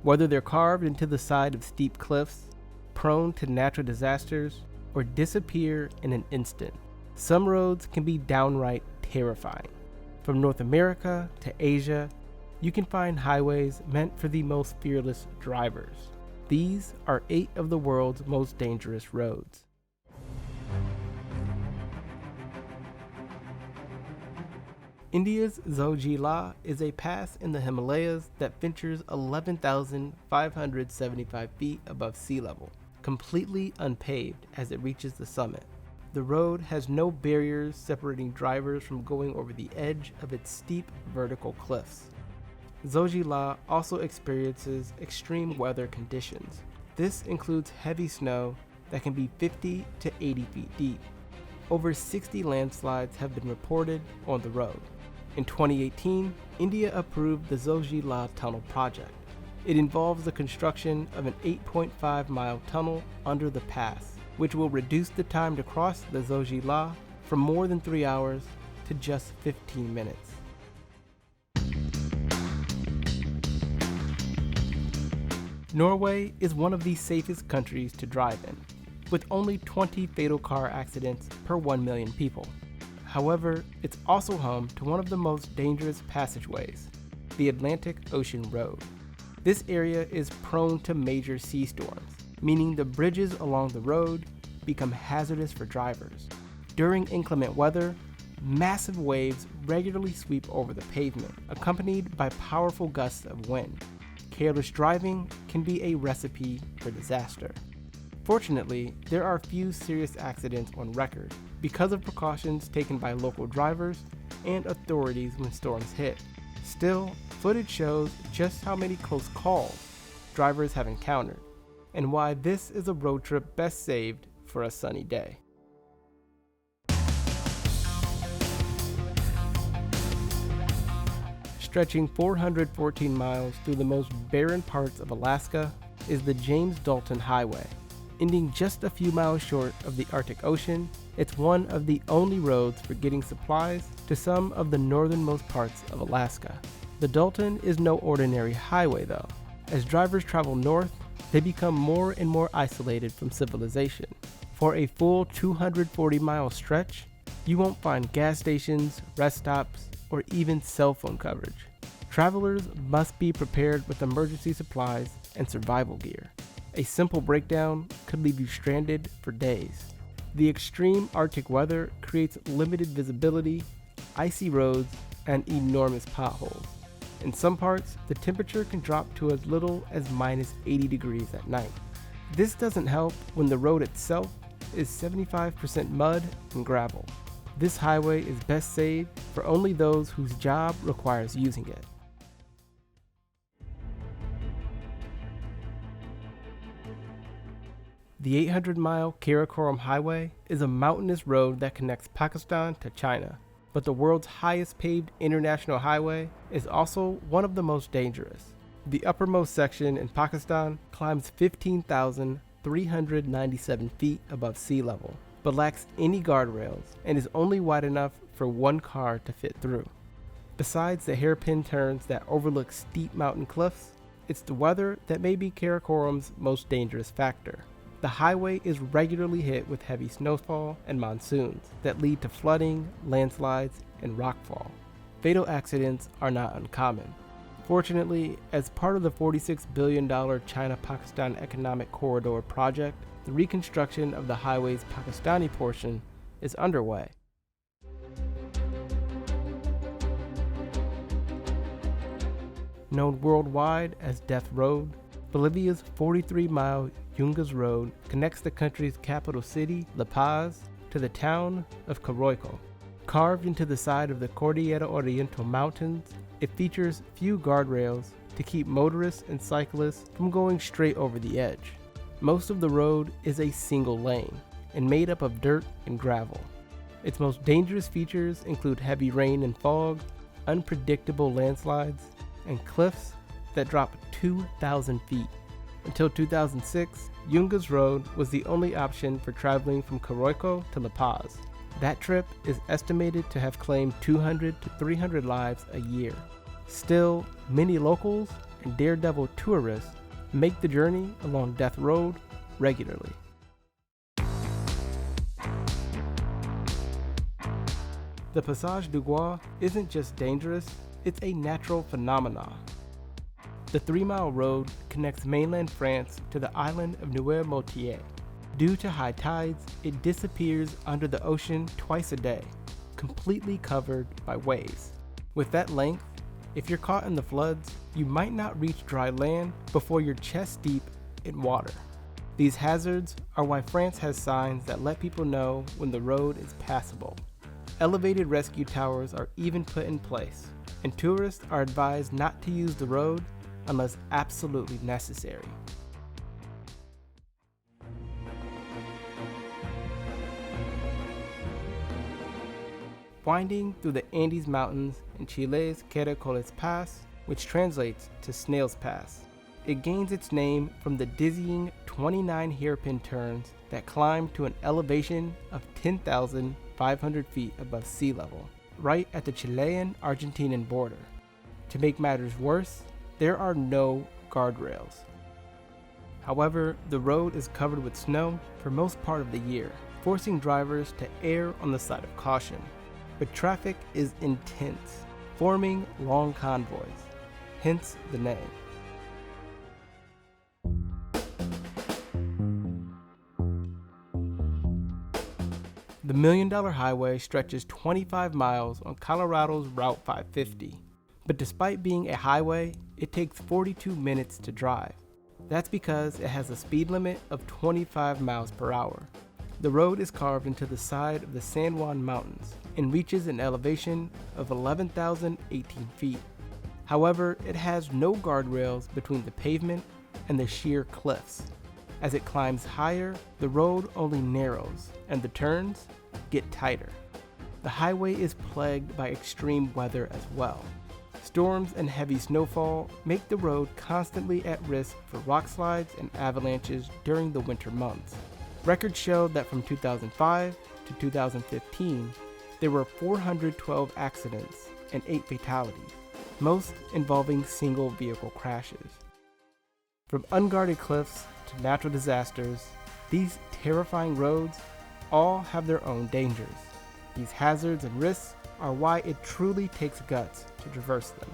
Whether they're carved into the side of steep cliffs, prone to natural disasters, or disappear in an instant, some roads can be downright terrifying. From North America to Asia, you can find highways meant for the most fearless drivers. These are 8 of the world's most dangerous roads. India's Zoji La is a pass in the Himalayas that ventures 11,575 feet above sea level, completely unpaved as it reaches the summit. The road has no barriers separating drivers from going over the edge of its steep vertical cliffs. Zoji La also experiences extreme weather conditions. This includes heavy snow that can be 50 to 80 feet deep. Over 60 landslides have been reported on the road. In 2018, India approved the Zoji La Tunnel project. It involves the construction of an 8.5-mile tunnel under the pass, which will reduce the time to cross the Zoji La from more than 3 hours to just 15 minutes. Norway is one of the safest countries to drive in, with only 20 fatal car accidents per 1 million people. However, it's also home to one of the most dangerous passageways, the Atlantic Ocean Road. This area is prone to major sea storms, meaning the bridges along the road become hazardous for drivers. During inclement weather, massive waves regularly sweep over the pavement, accompanied by powerful gusts of wind. Careless driving can be a recipe for disaster. Fortunately, there are few serious accidents on record because of precautions taken by local drivers and authorities when storms hit. Still, footage shows just how many close calls drivers have encountered, and why this is a road trip best saved for a sunny day. Stretching 414 miles through the most barren parts of Alaska is the Dalton Highway. Ending just a few miles short of the Arctic Ocean, it's one of the only roads for getting supplies to some of the northernmost parts of Alaska. The Dalton is no ordinary highway though. As drivers travel north, they become more and more isolated from civilization. For a full 240-mile stretch, you won't find gas stations, rest stops, or even cell phone coverage. Travelers must be prepared with emergency supplies and survival gear. A simple breakdown could leave you stranded for days. The extreme Arctic weather creates limited visibility, icy roads, and enormous potholes. In some parts, the temperature can drop to as little as minus 80 degrees at night. This doesn't help when the road itself is 75% mud and gravel. This highway is best saved for only those whose job requires using it. The 800-mile Karakoram Highway is a mountainous road that connects Pakistan to China, but the world's highest paved international highway is also one of the most dangerous. The uppermost section in Pakistan climbs 15,397 feet above sea level, but lacks any guardrails and is only wide enough for one car to fit through. Besides the hairpin turns that overlook steep mountain cliffs, it's the weather that may be Karakoram's most dangerous factor. The highway is regularly hit with heavy snowfall and monsoons that lead to flooding, landslides, and rockfall. Fatal accidents are not uncommon. Fortunately, as part of the $46 billion China-Pakistan Economic Corridor project, the reconstruction of the highway's Pakistani portion is underway. Known worldwide as Death Road, Bolivia's 43-mile Yungas Road connects the country's capital city, La Paz, to the town of Caracoles. Carved into the side of the Cordillera Oriental Mountains, it features few guardrails to keep motorists and cyclists from going straight over the edge. Most of the road is a single lane and made up of dirt and gravel. Its most dangerous features include heavy rain and fog, unpredictable landslides, and cliffs that drop 2,000 feet. Until 2006, Yungas Road was the only option for traveling from Caracoles to La Paz. That trip is estimated to have claimed 200 to 300 lives a year. Still, many locals and daredevil tourists make the journey along Death Road regularly. The Passage du Gois isn't just dangerous, it's a natural phenomenon. The 3-mile road connects mainland France to the island of Noirmoutier. Due to high tides, it disappears under the ocean twice a day, completely covered by waves. With that length, if you're caught in the floods, you might not reach dry land before you're chest deep in water. These hazards are why France has signs that let people know when the road is passable. Elevated rescue towers are even put in place, and tourists are advised not to use the road unless absolutely necessary. Winding through the Andes Mountains in Chile's Caracoles Pass, which translates to Snail's Pass. It gains its name from the dizzying 29 hairpin turns that climb to an elevation of 10,500 feet above sea level, right at the Chilean-Argentinian border. To make matters worse, there are no guardrails. However, the road is covered with snow for most part of the year, forcing drivers to err on the side of caution. But traffic is intense, forming long convoys, hence the name. The $1 Million Highway stretches 25 miles on Colorado's Route 550. But despite being a highway, it takes 42 minutes to drive. That's because it has a speed limit of 25 miles per hour. The road is carved into the side of the San Juan Mountains and reaches an elevation of 11,018 feet. However, it has no guardrails between the pavement and the sheer cliffs. As it climbs higher, the road only narrows and the turns get tighter. The highway is plagued by extreme weather as well. Storms and heavy snowfall make the road constantly at risk for rock slides and avalanches during the winter months. Records show that from 2005 to 2015, there were 412 accidents and 8 fatalities, most involving single vehicle crashes. From unguarded cliffs to natural disasters, these terrifying roads all have their own dangers. These hazards and risks are why it truly takes guts to traverse them.